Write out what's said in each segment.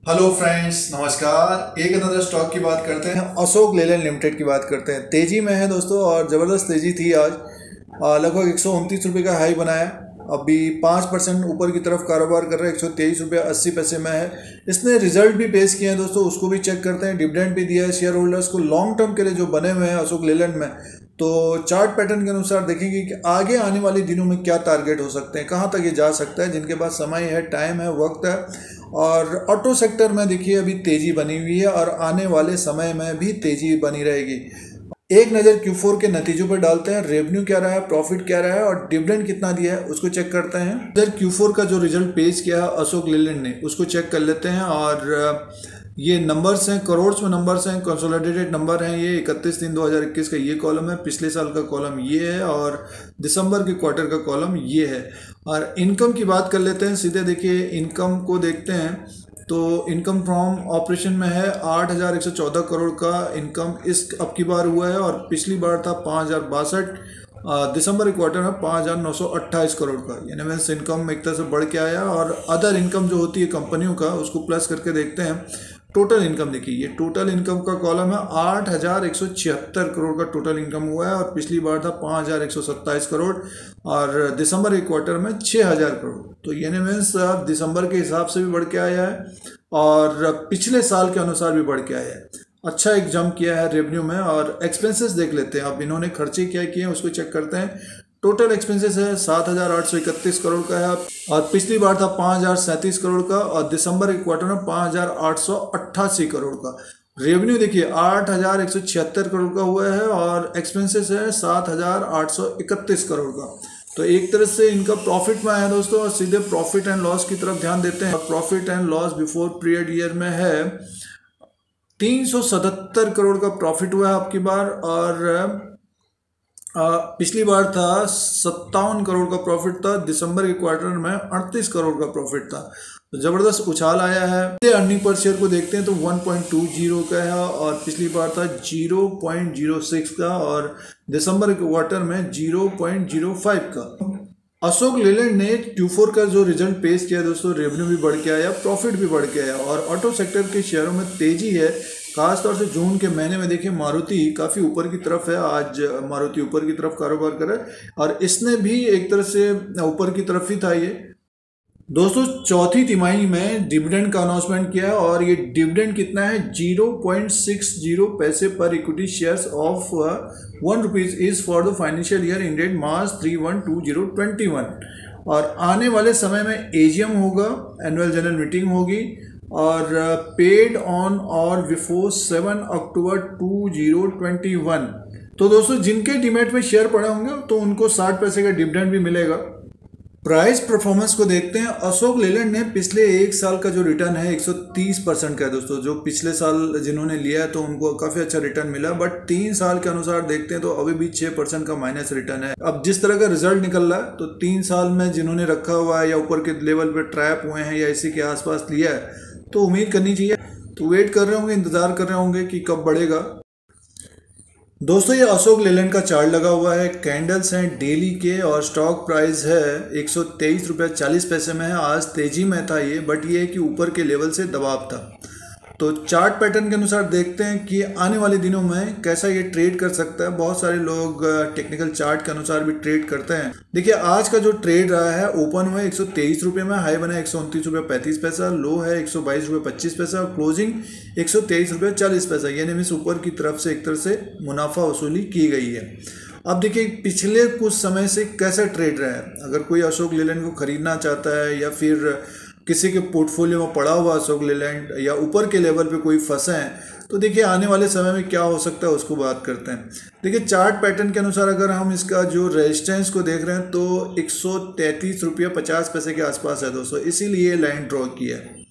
Hello friends, नमस्कार। एक another stock की बात करते हैं, अशोक लेलैंड लिमिटेड की बात करते हैं। तेजी में है दोस्तों और ज़बरदस्त तेजी थी आज। लगभग 129 रुपये का हाई बनाया। अभी 5% ऊपर की तरफ कारोबार कर रहा है। 123 रुपये 80 पैसे में है। इसने रिजल्ट भी पेश किए हैं दोस्तों, उसको भी चेक करते हैं। डिविडेंड भी दिया है शेयर होल्डर्स को लॉन्ग टर्म के लिए जो बने हुए हैं अशोक लेलैंड में। तो चार्ट पैटर्न के अनुसार देखेंगे कि आगे आने वाले दिनों में क्या टारगेट हो सकते हैं, कहाँ तक ये जा सकता है। जिनके पास समय है, टाइम है, वक्त है। और ऑटो सेक्टर में देखिए अभी तेजी बनी हुई है और आने वाले समय में भी तेजी बनी रहेगी। एक नज़र Q4 के नतीजों पर डालते हैं। रेवेन्यू क्या रहा है, प्रॉफिट क्या रहा है और डिविडेंड कितना दिया है उसको चेक करते हैं। इधर Q4 का जो रिजल्ट पेश किया है अशोक लेलैंड ने उसको चेक कर लेते हैं। और ये नंबर्स हैं, करोड़ में नंबर्स हैं, कंसोलिडेटेड नंबर हैं। ये 31/3/2021 का ये कॉलम है, पिछले साल का कॉलम ये है और दिसंबर के क्वार्टर का कॉलम ये है। और इनकम की बात कर लेते हैं। सीधे देखिए इनकम को देखते हैं तो इनकम फ्रॉम ऑपरेशन में है 8,114 करोड़ का इनकम इस अब की बार हुआ है। और पिछली बार था 5,062, दिसंबर के क्वार्टर में 5,928 करोड़ का। यानी मीन्स इनकम एक तरह से बढ़ के आया। और अदर इनकम जो होती है कंपनियों का उसको प्लस करके देखते हैं। टोटल इनकम देखिए, ये टोटल इनकम का कॉलम है। 8,176 करोड़ का टोटल इनकम हुआ है और पिछली बार था 5,127 करोड़ और दिसंबर के क्वार्टर में 6,000 करोड़। तो यानी मीन्स दिसंबर के हिसाब से भी बढ़ के आया है और पिछले साल के अनुसार भी बढ़ के आया है। अच्छा एक जंप किया है रेवेन्यू में। और एक्सपेंसेस देख लेते हैं। अब इन्होंने खर्चे क्या किए हैं उसको चेक करते हैं। टोटल एक्सपेंसेस है 7,831 करोड़ का है और पिछली बार था 5,037 करोड़ का और दिसंबर के क्वार्टर में 5,888 करोड़ का। रेवेन्यू देखिए 8,176 करोड़ का हुआ है और एक्सपेंसेस है 7,831 करोड़ का। तो एक तरह से इनका प्रॉफिट में आया दोस्तों। और सीधे प्रॉफिट एंड लॉस की तरफ ध्यान देते हैं। Profit and loss before period year में है 377 करोड़ का प्रॉफिट हुआ है आपकी बार। और पिछली बार था 57 करोड़ का प्रॉफिट था। दिसंबर के क्वार्टर में 38 करोड़ का प्रॉफिट था। तो ज़बरदस्त उछाल आया है। अर्निंग पर शेयर को देखते हैं तो 1.20 का है और पिछली बार था 0.06 का और दिसंबर के क्वार्टर में 0.05 का। अशोक लेलैंड ने Q4 का जो रिजल्ट पेश किया दोस्तों, रेवेन्यू भी बढ़ के आया, प्रॉफिट भी बढ़ के आया और ऑटो सेक्टर के शेयरों में तेजी है। खासतौर से जून के महीने में देखिए मारुति काफ़ी ऊपर की तरफ है। आज मारुति ऊपर की तरफ कारोबार कर रहा है और इसने भी एक तरह से ऊपर की तरफ ही था ये दोस्तों। चौथी तिमाही में डिविडेंड का अनाउंसमेंट किया है और ये डिविडेंड कितना है 0.60 पैसे पर equity shares of 1 rupees is for the financial year ended March 31/2021। और आने वाले समय में AGM होगा, एनुअल जनरल मीटिंग होगी और पेड ऑन और बिफोर 7 अक्टूबर 2021। तो दोस्तों जिनके डीमैट में शेयर पड़े होंगे तो उनको 60 पैसे का डिविडेंड भी मिलेगा। प्राइस परफॉर्मेंस को देखते हैं। अशोक लेलैंड ने पिछले एक साल का जो रिटर्न है 130% का है दोस्तों। जो पिछले साल जिन्होंने लिया है तो उनको काफ़ी अच्छा रिटर्न मिला, बट 3 साल के अनुसार देखते हैं तो अभी भी 6% का माइनस रिटर्न है। अब जिस तरह का रिजल्ट निकल रहा है तो 3 साल में जिन्होंने रखा हुआ है या ऊपर के लेवल पर ट्रैप हुए हैं या इसी के आसपास लिया है तो उम्मीद करनी चाहिए। तो वेट कर रहे होंगे, इंतज़ार कर रहे होंगे कि कब बढ़ेगा। दोस्तों ये अशोक लेलैंड का चार्ट लगा हुआ है, कैंडल्स हैं डेली के और स्टॉक प्राइस है 123 रुपये 40 पैसे में है। आज तेजी में था ये, बट ये है कि ऊपर के लेवल से दबाव था। तो चार्ट पैटर्न के अनुसार देखते हैं कि आने वाले दिनों में कैसा ये ट्रेड कर सकता है। बहुत सारे लोग टेक्निकल चार्ट के अनुसार भी ट्रेड करते हैं। देखिए आज का जो ट्रेड रहा है, ओपन हुआ 123 रुपये में, हाई बना 129 रुपये 35 पैसा, लो है 122 रुपये 25 पैसा और क्लोजिंग 123 रुपये 40 पैसा। यानी मीन्स ऊपर की तरफ से एक तरह से मुनाफा वसूली की गई है। अब देखिए पिछले कुछ समय से कैसा ट्रेड रहा है। अगर कोई अशोक लेलैंड को खरीदना चाहता है या फिर किसी के पोर्टफोलियो में पड़ा हुआ अशोक लेलैंड या ऊपर के लेवल पे कोई फंसे हैं तो देखिए आने वाले समय में क्या हो सकता है उसको बात करते हैं। देखिए चार्ट पैटर्न के अनुसार अगर हम इसका जो रेजिस्टेंस को देख रहे हैं तो 133 रुपये 50 पैसे के आसपास है दोस्तों, इसीलिए लाइन ड्रॉ किया है।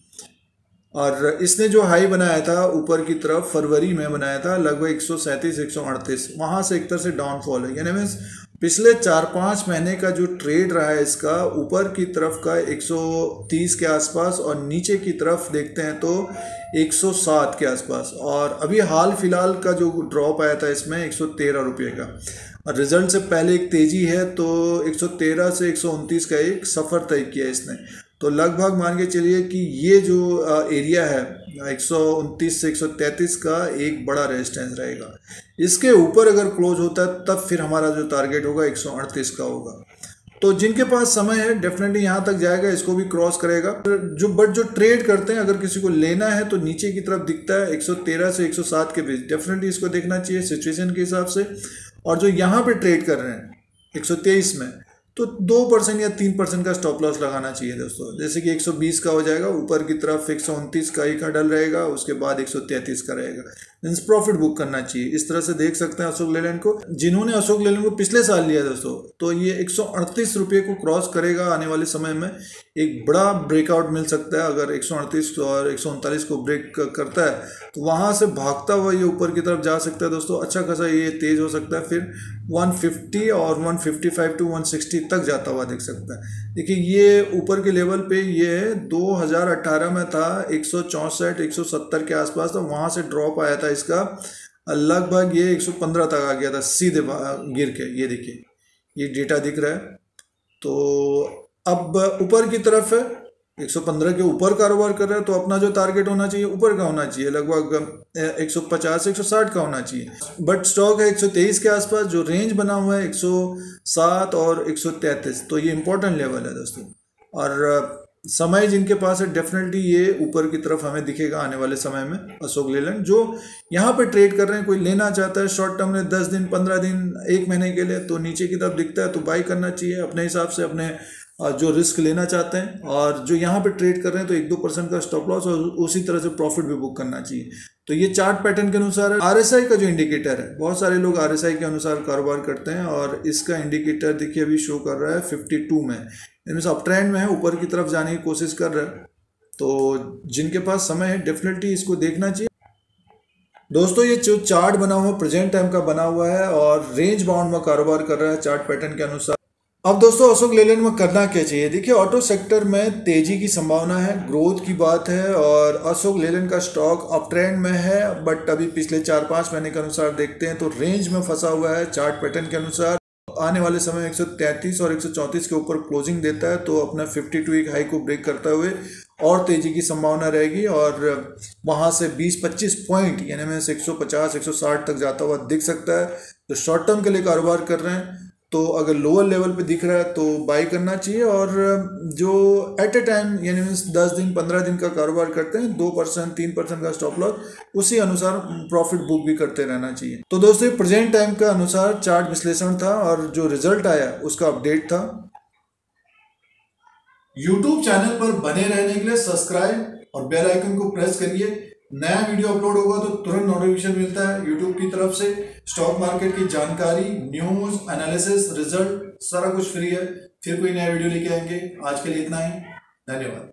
और इसने जो हाई बनाया था ऊपर की तरफ फरवरी में बनाया था लगभग 137 138, वहाँ से एक तरह से डाउनफॉल है। यानी मीन्स पिछले 4-5 महीने का जो ट्रेड रहा है इसका ऊपर की तरफ का 130 के आसपास और नीचे की तरफ देखते हैं तो 107 के आसपास। और अभी हाल फिलहाल का जो ड्रॉप आया था इसमें 113 रुपये का। और रिजल्ट से पहले एक तेजी है तो 113 से 129 का एक सफ़र तय किया इसने। तो लगभग मान के चलिए कि ये जो एरिया है 129 से 133 का एक बड़ा रेजिस्टेंस रहेगा। इसके ऊपर अगर क्लोज होता है तब फिर हमारा जो टारगेट होगा 138 का होगा। तो जिनके पास समय है डेफिनेटली यहाँ तक जाएगा, इसको भी क्रॉस करेगा। जो ट्रेड करते हैं, अगर किसी को लेना है तो नीचे की तरफ दिखता है 113 से 107 के बीच, डेफिनेटली इसको देखना चाहिए सिचुएशन के हिसाब से। और जो यहाँ पे ट्रेड कर रहे हैं 123 में, तो 2% या 3% का स्टॉप लॉस लगाना चाहिए दोस्तों। जैसे कि 120 का हो जाएगा, ऊपर की तरफ 129 का एक हडल रहेगा, उसके बाद 133 का रहेगा, मीन्स प्रॉफिट बुक करना चाहिए। इस तरह से देख सकते हैं अशोक लेलैंड को। जिन्होंने अशोक लेलैंड को पिछले साल लिया दोस्तों, तो ये 138 रुपये को क्रॉस करेगा आने वाले समय में, एक बड़ा ब्रेकआउट मिल सकता है। अगर 138 और 139 को ब्रेक करता है तो वहाँ से भागता हुआ ये ऊपर की तरफ जा सकता है दोस्तों। अच्छा खासा ये तेज हो सकता है, फिर 150 और 155 टू 160 तक जाता हुआ दिख सकता है। देखिए ये ऊपर के लेवल पे ये 2018 में था 164 170 के आसपास, तो वहाँ से ड्रॉप आया था इसका, लगभग ये 115 तक आ गया था सीधे गिर के। ये देखिए ये डेटा दिख रहा है। तो अब ऊपर की तरफ है, 115 के ऊपर कारोबार कर रहा है, तो अपना जो टारगेट होना चाहिए ऊपर का होना चाहिए, लगभग 150 से 160 का होना चाहिए। बट स्टॉक है 123 के आसपास, जो रेंज बना हुआ है 107 और 133, तो ये इंपॉर्टेंट लेवल है दोस्तों। और समय जिनके पास है डेफिनेटली ये ऊपर की तरफ हमें दिखेगा आने वाले समय में अशोक लेलैंड। जो यहाँ पे ट्रेड कर रहे हैं, कोई लेना चाहता है शॉर्ट टर्म में 10 दिन 15 दिन 1 महीने के लिए, तो नीचे की तरफ दिखता है तो बाई करना चाहिए अपने हिसाब से, अपने जो रिस्क लेना चाहते हैं। और जो यहाँ पे ट्रेड कर रहे हैं तो 1-2% का स्टॉप लॉस और उसी तरह से प्रॉफिट भी बुक करना चाहिए। तो ये चार्ट पैटर्न के अनुसार है। RSI का जो इंडिकेटर है, बहुत सारे लोग RSI के अनुसार कारोबार करते हैं, और इसका इंडिकेटर देखिए अभी शो कर रहा है 52 में, यानी अप ट्रेंड में है, ऊपर की तरफ जाने की कोशिश कर रहा है। तो जिनके पास समय है डेफिनेटली इसको देखना चाहिए दोस्तों। ये जो चार्ट बना हुआ प्रेजेंट टाइम का बना हुआ है और रेंज बाउंड में कारोबार कर रहा है चार्ट पैटर्न के अनुसार। अब दोस्तों अशोक लेलैंड में करना क्या चाहिए? देखिए ऑटो सेक्टर में तेजी की संभावना है, ग्रोथ की बात है, और अशोक लेलैंड का स्टॉक अप ट्रेंड में है। बट अभी पिछले 4-5 महीने के अनुसार देखते हैं तो रेंज में फंसा हुआ है चार्ट पैटर्न के अनुसार। आने वाले समय 133 और 134 के ऊपर क्लोजिंग देता है तो अपना 52 एक हाई को ब्रेक करते हुए और तेजी की संभावना रहेगी, और वहां से 20-25 पॉइंट यानी में 150-160 तक जाता हुआ दिख सकता है। तो शॉर्ट टर्म के लिए कारोबार कर रहे हैं तो अगर लोअर लेवल पे दिख रहा है तो बाई करना चाहिए। और जो एट ए टाइम यानी 10 दिन 15 दिन का कारोबार करते हैं 2% 3% का स्टॉप लॉस, उसी अनुसार प्रॉफिट बुक भी करते रहना चाहिए। तो दोस्तों प्रेजेंट टाइम का अनुसार चार्ट विश्लेषण था और जो रिजल्ट आया उसका अपडेट था। यूट्यूब चैनल पर बने रहने के लिए सब्सक्राइब और बेल आइकन को प्रेस करिए। नया वीडियो अपलोड होगा तो तुरंत नोटिफिकेशन मिलता है यूट्यूब की तरफ से। स्टॉक मार्केट की जानकारी, न्यूज, एनालिसिस, रिजल्ट सारा कुछ फ्री है। फिर कोई नया वीडियो लेके आएंगे। आज के लिए इतना ही, धन्यवाद।